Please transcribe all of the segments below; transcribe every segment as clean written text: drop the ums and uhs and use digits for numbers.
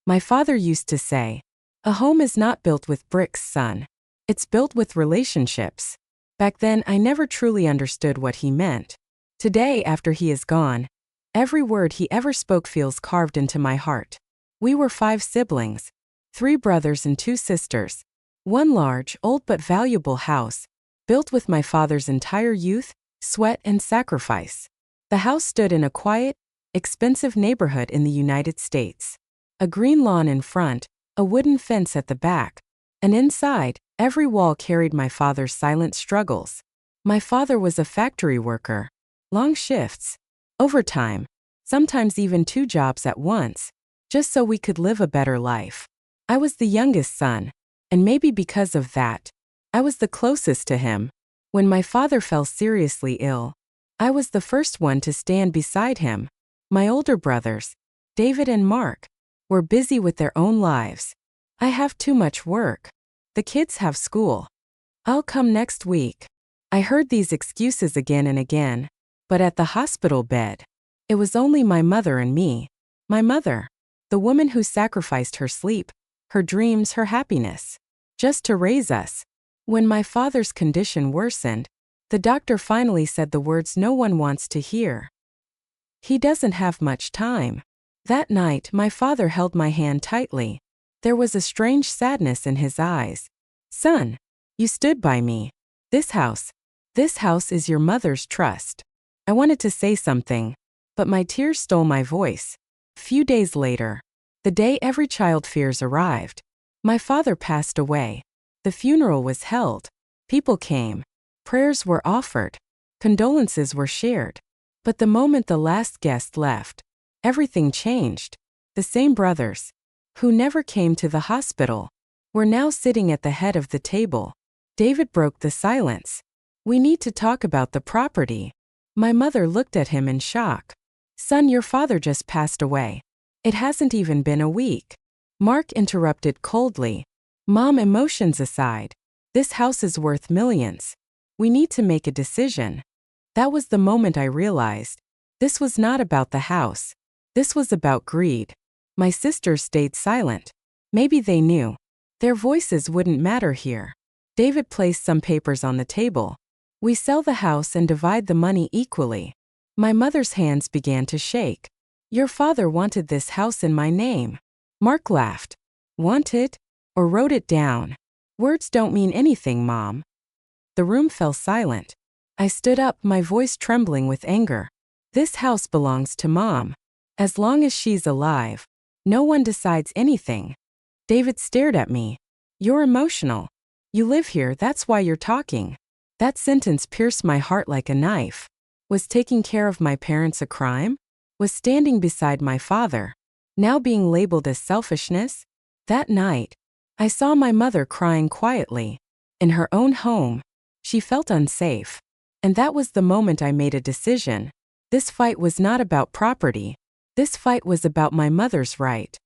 My father used to say, "A home is not built with bricks, son. It's built with relationships." Back then, I never truly understood what he meant. Today, after he is gone, every word he ever spoke feels carved into my heart. We were 5 siblings, 3 brothers and 2 sisters. One large, old but valuable house, built with my father's entire youth, sweat, and sacrifice. The house stood in a quiet, expensive neighborhood in the United States. A green lawn in front, a wooden fence at the back, and inside, every wall carried my father's silent struggles. My father was a factory worker. Long shifts, overtime, sometimes even 2 jobs at once, just so we could live a better life. I was the youngest son, and maybe because of that, I was the closest to him. When my father fell seriously ill, I was the first one to stand beside him. My older brothers, David and Mark, were busy with their own lives. "I have too much work. The kids have school. I'll come next week." I heard these excuses again and again, but at the hospital bed, it was only my mother and me. My mother, the woman who sacrificed her sleep, her dreams, her happiness, just to raise us. When my father's condition worsened, the doctor finally said the words no one wants to hear. "He doesn't have much time." That night, my father held my hand tightly. There was a strange sadness in his eyes. "Son, you stood by me. This house is your mother's trust." I wanted to say something, but my tears stole my voice. Few days later, the day every child fears arrived. My father passed away. The funeral was held. People came. Prayers were offered. Condolences were shared. But the moment the last guest left, everything changed. The same brothers, who never came to the hospital, were now sitting at the head of the table. David broke the silence. "We need to talk about the property." My mother looked at him in shock. "Son, your father just passed away. It hasn't even been a week." Mark interrupted coldly. "Mom, emotions aside, this house is worth millions. We need to make a decision." That was the moment I realized. This was not about the house. This was about greed. My sisters stayed silent. Maybe they knew. Their voices wouldn't matter here. David placed some papers on the table. "We sell the house and divide the money equally." My mother's hands began to shake. "Your father wanted this house in my name." Mark laughed. "Wanted? Or wrote it down? Words don't mean anything, Mom." The room fell silent. I stood up, my voice trembling with anger. "This house belongs to Mom. As long as she's alive, no one decides anything." David stared at me. "You're emotional. You live here, that's why you're talking." That sentence pierced my heart like a knife. Was taking care of my parents a crime? Was standing beside my father now being labeled as selfishness? That night, I saw my mother crying quietly. In her own home, she felt unsafe. And that was the moment I made a decision. This fight was not about property. This fight was about my mother's right.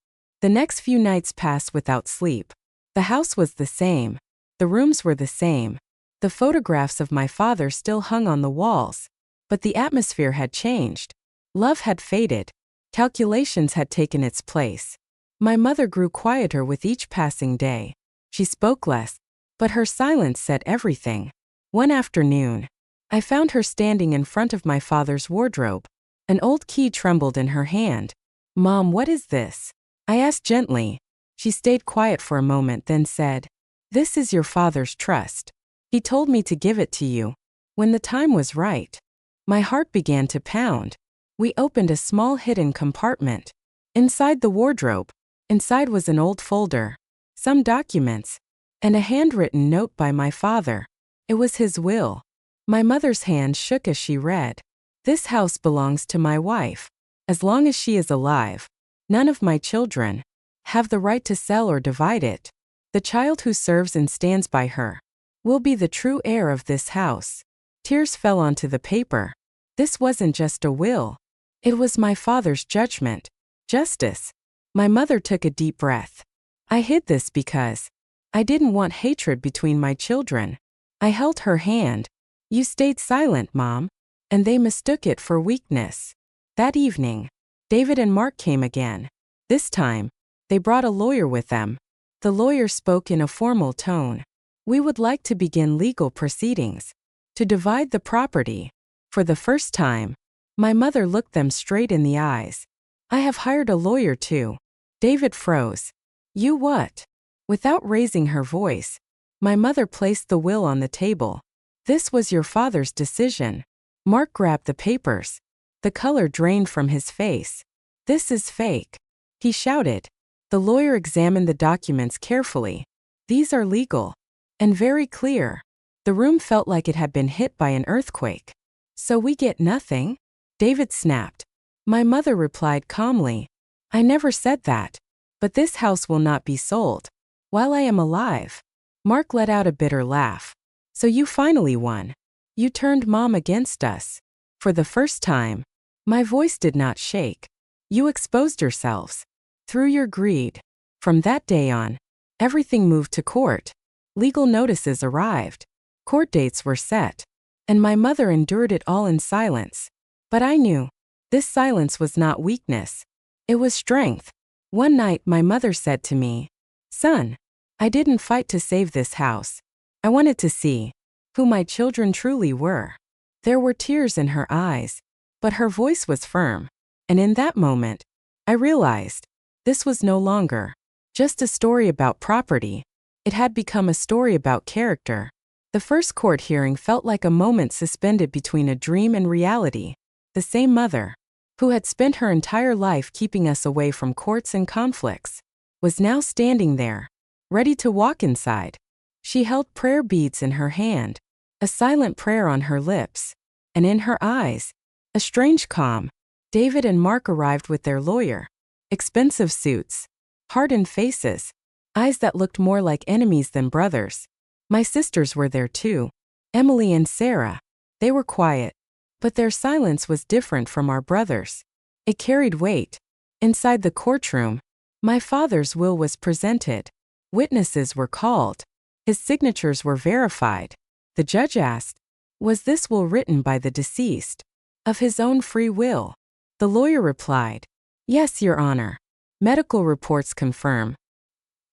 The next few nights passed without sleep. The house was the same. The rooms were the same. The photographs of my father still hung on the walls. But the atmosphere had changed. Love had faded. Calculations had taken its place. My mother grew quieter with each passing day. She spoke less, but her silence said everything. One afternoon, I found her standing in front of my father's wardrobe. An old key trembled in her hand. "Mom, what is this?" I asked gently. She stayed quiet for a moment, then said, "This is your father's trust. He told me to give it to you when the time was right." My heart began to pound. We opened a small hidden compartment. Inside the wardrobe, was an old folder, some documents, and a handwritten note by my father. It was his will. My mother's hand shook as she read. "This house belongs to my wife. As long as she is alive, none of my children have the right to sell or divide it. The child who serves and stands by her will be the true heir of this house." Tears fell onto the paper. This wasn't just a will. It was my father's judgment. Justice. My mother took a deep breath. "I hid this because I didn't want hatred between my children." I held her hand. "You stayed silent, Mom, and they mistook it for weakness." That evening, David and Mark came again. This time, They brought a lawyer with them. The lawyer spoke in a formal tone. We would like to begin legal proceedings to divide the property. For the first time, my mother looked them straight in the eyes. I have hired a lawyer too. David froze. You what? Without raising her voice, my mother placed the will on the table. This was your father's decision. Mark grabbed the papers. The color drained from his face. This is fake, he shouted. The lawyer examined the documents carefully. These are legal and very clear. The room felt like it had been hit by an earthquake. So we get nothing? David snapped. My mother replied calmly. I never said that. But this house will not be sold while I am alive. Mark let out a bitter laugh. So you finally won. You turned Mom against us. For the first time, my voice did not shake. You exposed yourselves through your greed. From that day on, everything moved to court. Legal notices arrived. Court dates were set. And my mother endured it all in silence. But I knew this silence was not weakness. It was strength. One night my mother said to me, Son, I didn't fight to save this house. I wanted to see who my children truly were. There were tears in her eyes, but her voice was firm. And in that moment, I realized this was no longer just a story about property. It had become a story about character. The first court hearing felt like a moment suspended between a dream and reality. The same mother, who had spent her entire life keeping us away from courts and conflicts, was now standing there, ready to walk inside. She held prayer beads in her hand, a silent prayer on her lips, and in her eyes, a strange calm. David and Mark arrived with their lawyer. Expensive suits, hardened faces, eyes that looked more like enemies than brothers. My sisters were there too, Emily and Sarah. They were quiet, but their silence was different from our brothers. It carried weight. Inside the courtroom, my father's will was presented. Witnesses were called. His signatures were verified. The judge asked, was this will written by the deceased of his own free will? The lawyer replied, Yes, Your Honor. Medical reports confirm.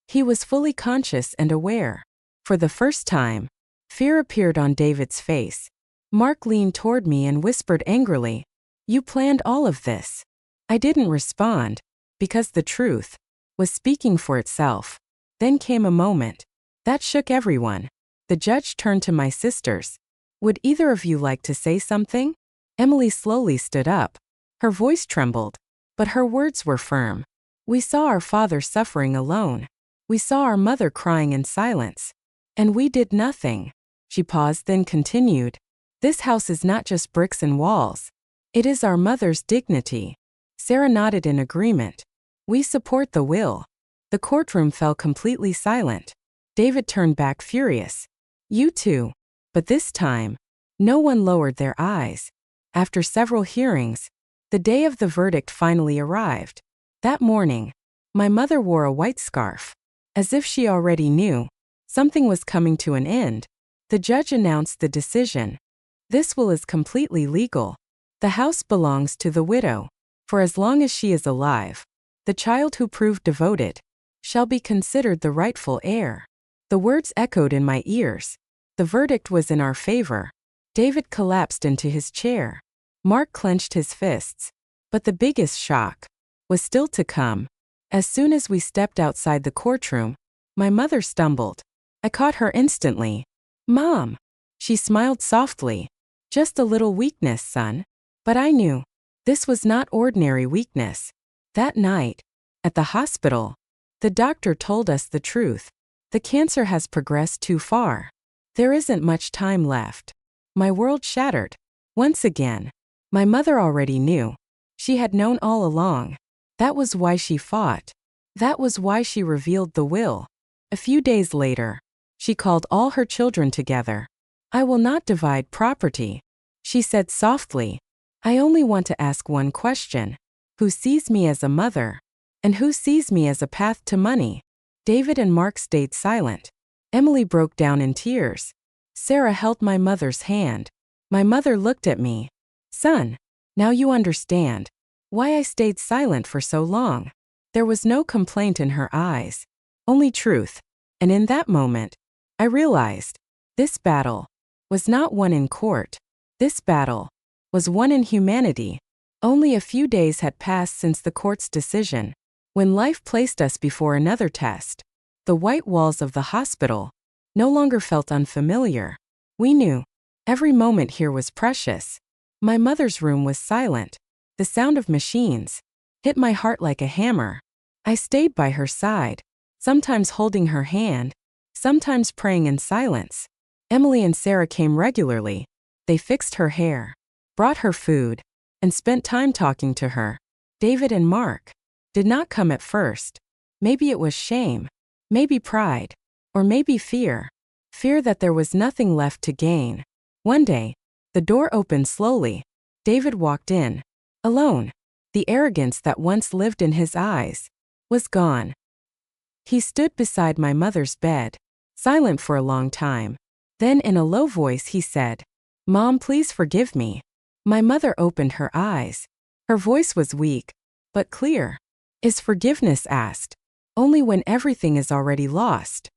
He was fully conscious and aware. For the first time, fear appeared on David's face. Mark leaned toward me and whispered angrily, You planned all of this. I didn't respond, because the truth was speaking for itself. Then came a moment that shook everyone. The judge turned to my sisters. Would either of you like to say something? Emily slowly stood up. Her voice trembled, but her words were firm. We saw our father suffering alone. We saw our mother crying in silence. And we did nothing. She paused, then continued. This house is not just bricks and walls. It is our mother's dignity. Sarah nodded in agreement. We support the will. The courtroom fell completely silent. David turned back furious. You too. But this time, no one lowered their eyes. After several hearings, the day of the verdict finally arrived. That morning, my mother wore a white scarf. As if she already knew something was coming to an end, the judge announced the decision. This will is completely legal. The house belongs to the widow. For as long as she is alive, the child who proved devoted shall be considered the rightful heir. The words echoed in my ears. The verdict was in our favor. David collapsed into his chair. Mark clenched his fists. But the biggest shock was still to come. As soon as we stepped outside the courtroom, my mother stumbled. I caught her instantly. Mom! She smiled softly. Just a little weakness, son. But I knew this was not ordinary weakness. That night, at the hospital, the doctor told us the truth. The cancer has progressed too far. There isn't much time left. My world shattered. Once again, my mother already knew. She had known all along. That was why she fought. That was why she revealed the will. A few days later, she called all her children together. I will not divide property, she said softly. I only want to ask one question. Who sees me as a mother? And who sees me as a path to money? David and Mark stayed silent. Emily broke down in tears. Sarah held my mother's hand. My mother looked at me. Son, now you understand why I stayed silent for so long. There was no complaint in her eyes, only truth. And in that moment, I realized this battle was not won in court. This battle was won in humanity. Only a few days had passed since the court's decision, when life placed us before another test. The white walls of the hospital no longer felt unfamiliar. We knew every moment here was precious. My mother's room was silent. The sound of machines hit my heart like a hammer. I stayed by her side, sometimes holding her hand, sometimes praying in silence. Emily and Sarah came regularly. They fixed her hair, brought her food, and spent time talking to her. David and Mark did not come at first. Maybe it was shame, maybe pride, or maybe fear. Fear that there was nothing left to gain. One day, the door opened slowly. David walked in, alone. The arrogance that once lived in his eyes was gone. He stood beside my mother's bed, silent for a long time. Then in a low voice he said, "Mom, please forgive me." My mother opened her eyes. Her voice was weak, but clear. "Is forgiveness asked only when everything is already lost?"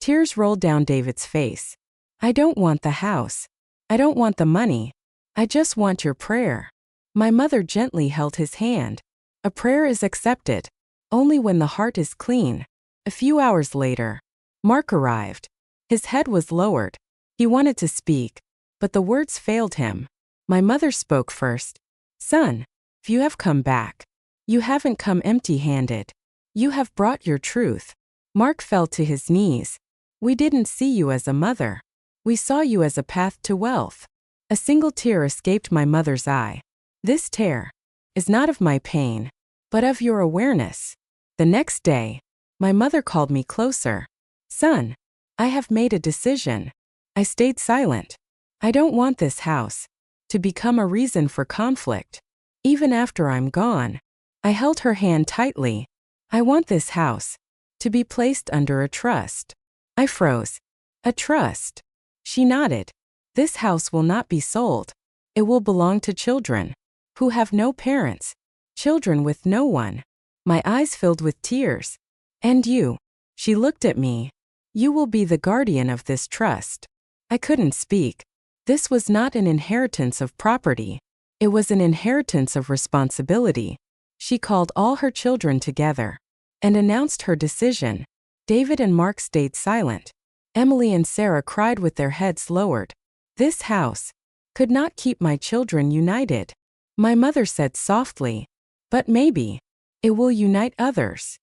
Tears rolled down David's face. "I don't want the house. I don't want the money. I just want your prayer." My mother gently held his hand. A prayer is accepted only when the heart is clean. A few hours later, Mark arrived. His head was lowered. He wanted to speak, but the words failed him. My mother spoke first. "Son, if you have come back, you haven't come empty-handed. You have brought your truth." Mark fell to his knees. "We didn't see you as a mother. We saw you as a path to wealth." A single tear escaped my mother's eye. "This tear is not of my pain, but of your awareness." The next day, my mother called me closer. "Son, I have made a decision." I stayed silent. "I don't want this house to become a reason for conflict, even after I'm gone." I held her hand tightly. "I want this house to be placed under a trust." I froze. "A trust?" She nodded. "This house will not be sold. It will belong to children who have no parents, children with no one." My eyes filled with tears. "And you?" She looked at me. "You will be the guardian of this trust." I couldn't speak. This was not an inheritance of property. It was an inheritance of responsibility. She called all her children together and announced her decision. David and Mark stayed silent. Emily and Sarah cried with their heads lowered. "This house could not keep my children united." My mother said softly, "But maybe it will unite others."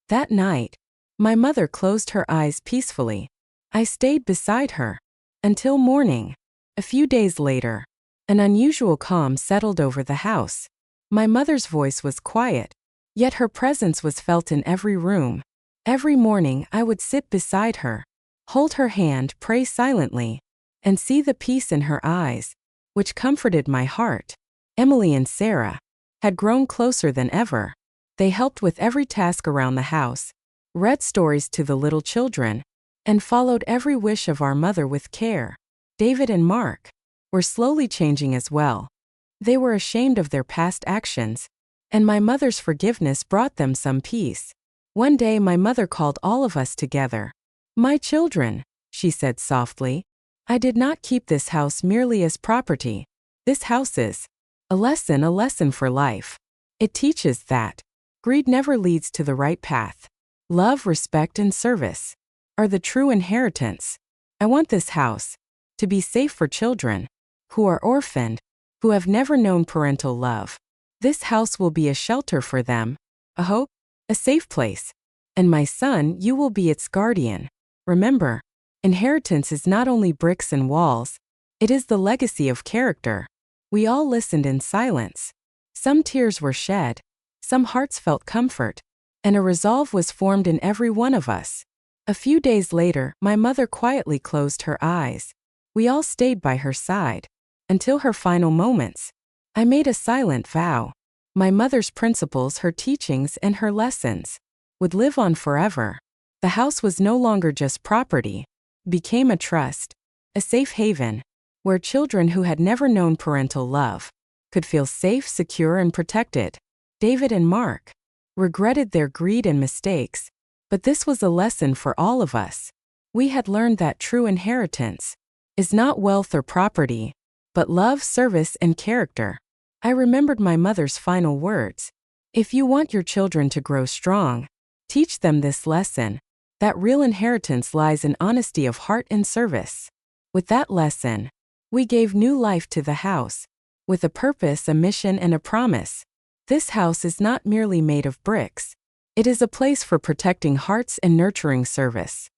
That night, my mother closed her eyes peacefully. I stayed beside her until morning. A few days later, an unusual calm settled over the house. My mother's voice was quiet, yet her presence was felt in every room. Every morning I would sit beside her, hold her hand, pray silently, and see the peace in her eyes, which comforted my heart. Emily and Sarah had grown closer than ever. They helped with every task around the house, read stories to the little children, and followed every wish of our mother with care. David and Mark were slowly changing as well. They were ashamed of their past actions, and my mother's forgiveness brought them some peace. One day my mother called all of us together. "My children," she said softly, "I did not keep this house merely as property. This house is a lesson for life. It teaches that greed never leads to the right path. Love, respect, and service are the true inheritance. I want this house to be safe for children who are orphaned, who have never known parental love. This house will be a shelter for them, a hope, a safe place. And my son, you will be its guardian. Remember, inheritance is not only bricks and walls, it is the legacy of character." We all listened in silence. Some tears were shed, some hearts felt comfort, and a resolve was formed in every one of us. A few days later, my mother quietly closed her eyes. We all stayed by her side until her final moments. I made a silent vow. My mother's principles, her teachings, and her lessons would live on forever. The house was no longer just property, it became a trust, a safe haven, where children who had never known parental love could feel safe, secure, and protected. David and Mark regretted their greed and mistakes, but this was a lesson for all of us. We had learned that true inheritance is not wealth or property, but love, service, and character. I remembered my mother's final words. If you want your children to grow strong, teach them this lesson, that real inheritance lies in honesty of heart and service. With that lesson, we gave new life to the house, with a purpose, a mission, and a promise. This house is not merely made of bricks. It is a place for protecting hearts and nurturing service.